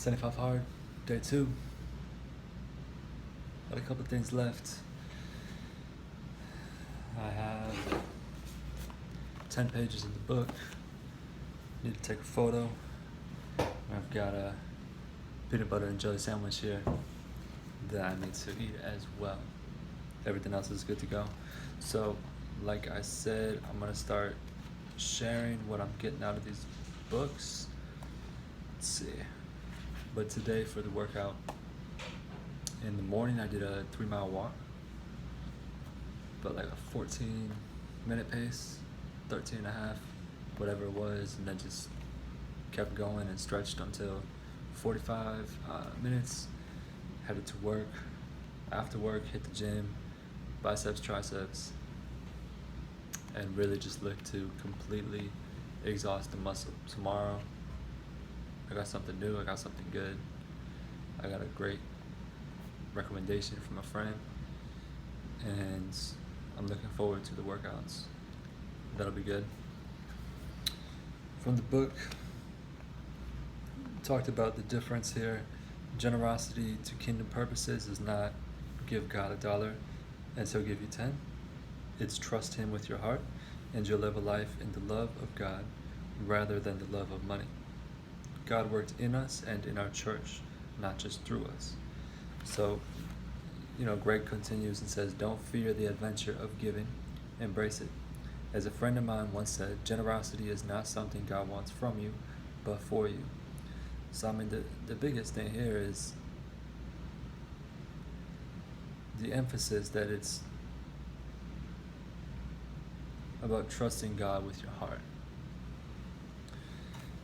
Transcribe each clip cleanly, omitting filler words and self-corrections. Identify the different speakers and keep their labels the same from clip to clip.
Speaker 1: 75 hard, day 2. Got a couple things left. I have 10 pages in the book. Need to take a photo. I've got a peanut butter and jelly sandwich here that I need to eat as well. Everything else is good to go. So, like I said, I'm gonna start sharing what I'm getting out of these books. Let's see. But today for the workout, in the morning I did a 3-mile walk, but like a 14-minute pace, 13 and a half, whatever it was, and then just kept going and stretched until 45 minutes. Headed to work. After work, hit the gym, biceps, triceps, and really just look to completely exhaust the muscle. Tomorrow, I got something new, I got something good. I got a great recommendation from a friend, and I'm looking forward to the workouts. That'll be good. From the book, talked about the difference here. Generosity to kingdom purposes is not give God $1 and he'll give you 10. It's trust him with your heart and you'll live a life in the love of God rather than the love of money. God worked in us and in our church, not just through us. So, Greg continues and says, don't fear the adventure of giving, embrace it. As a friend of mine once said, generosity is not something God wants from you, but for you. So, the biggest thing here is the emphasis that it's about trusting God with your heart.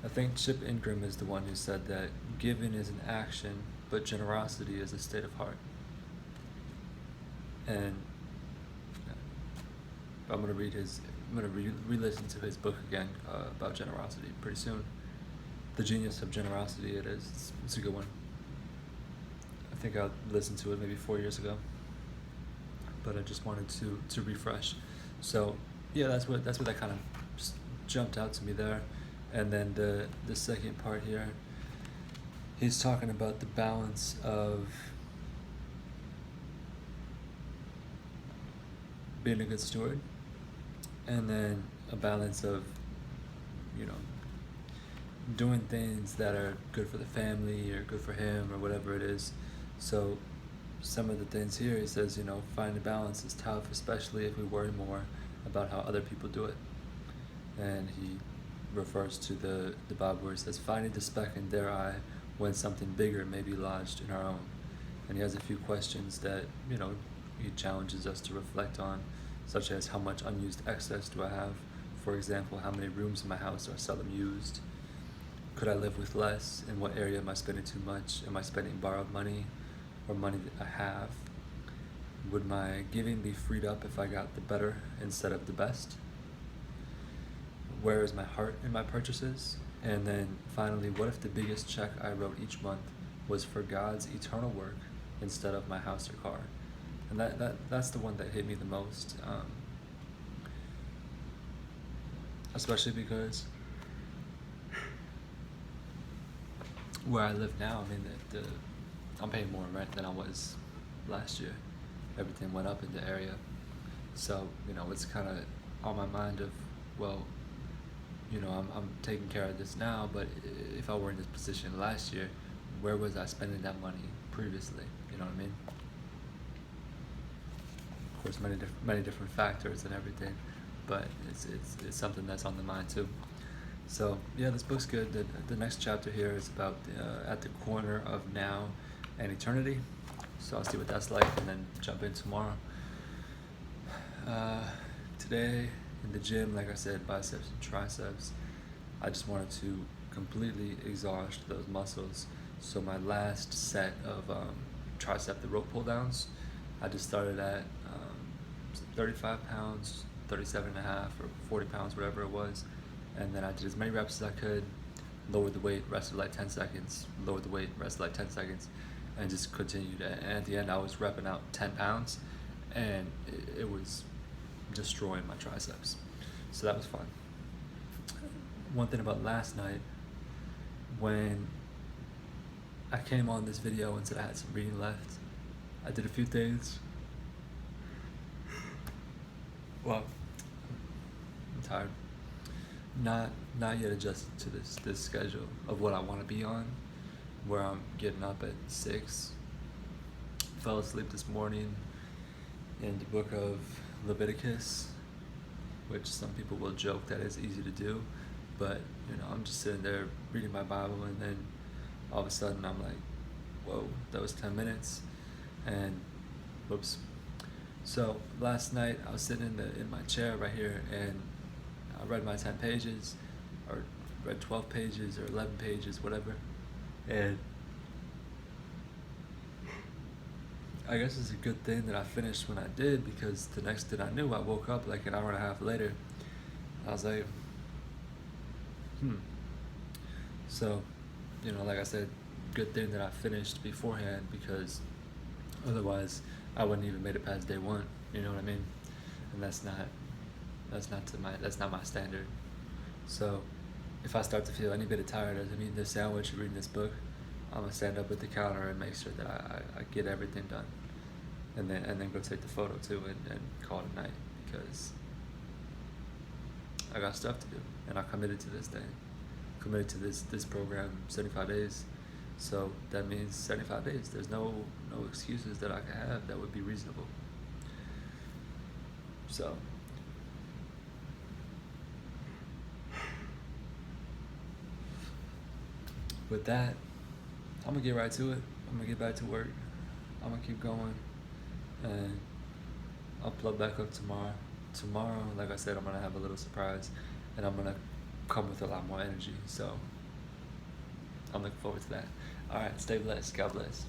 Speaker 1: I think Chip Ingram is the one who said that giving is an action, but generosity is a state of heart. And I'm gonna re-listen to his book again about generosity pretty soon. The Genius of Generosity, it is. It's a good one. I think I listened to it maybe 4 years ago, but I just wanted to refresh. So yeah, that's what that kind of just jumped out to me there. And then the second part here, he's talking about the balance of being a good steward, and then a balance of doing things that are good for the family or good for him or whatever it is. So some of the things here, he says, finding balance is tough, especially if we worry more about how other people do it. And he refers to the Bible where it says, finding the speck in their eye when something bigger may be lodged in our own. And he has a few questions that, he challenges us to reflect on, such as how much unused excess do I have? For example, how many rooms in my house are seldom used? Could I live with less? In what area am I spending too much? Am I spending borrowed money or money that I have? Would my giving be freed up if I got the better instead of the best? Where is my heart in my purchases? And then finally, what if the biggest check I wrote each month was for God's eternal work instead of my house or car? And that's the one that hit me the most, especially because where I live now, I'm paying more rent than I was last year. Everything went up in the area, so it's kind of on my mind of, well, I'm taking care of this now, but if I were in this position last year, where was I spending that money previously? You know what I mean? Of course, many different factors and everything, but it's something that's on the mind too. So yeah, this book's good. The next chapter here is about at the corner of now and eternity. So I'll see what that's like and then jump in tomorrow. Today in the gym, like I said, biceps and triceps. I just wanted to completely exhaust those muscles. So my last set of tricep, the rope pull downs, I just started at 35 pounds, 37 and a half, or 40 pounds, whatever it was. And then I did as many reps as I could, lowered the weight, rested like 10 seconds, lowered the weight, rested like 10 seconds, and just continued. And at the end, I was repping out 10 pounds, and it was destroying my triceps. So that was fun. One thing about last night, when I came on this video and said I had some reading left. I did a few things. Well, I'm tired. Not yet adjusted to this schedule of what I want to be on, where I'm getting up at 6. Fell asleep this morning in the book of Leviticus, which some people will joke that is easy to do, but I'm just sitting there reading my Bible, and then all of a sudden I'm like, whoa, that was 10 minutes, and whoops. So last night I was sitting in my chair right here, and I read my 10 pages, or read 12 pages, or 11 pages, whatever, and I guess it's a good thing that I finished when I did, because the next thing I knew, I woke up like an hour and a half later. I was like, So, like I said, good thing that I finished beforehand, because otherwise I wouldn't even made it past day 1. You know what I mean? And that's not my standard. So if I start to feel any bit of tired as I'm eating this sandwich or reading this book, I'm gonna stand up at the counter and make sure that I get everything done, and then go take the photo too, and call it a night, because I got stuff to do, and I committed to this thing, committed to this program 75 days. So that means 75 days. There's no excuses that I can have that would be reasonable. So with that, I'm gonna get right to it. I'm gonna get back to work. I'm gonna keep going, and I'll plug back up tomorrow. Tomorrow, like I said, I'm gonna have a little surprise, and I'm gonna come with a lot more energy. So I'm looking forward to that. All right, stay blessed. God bless.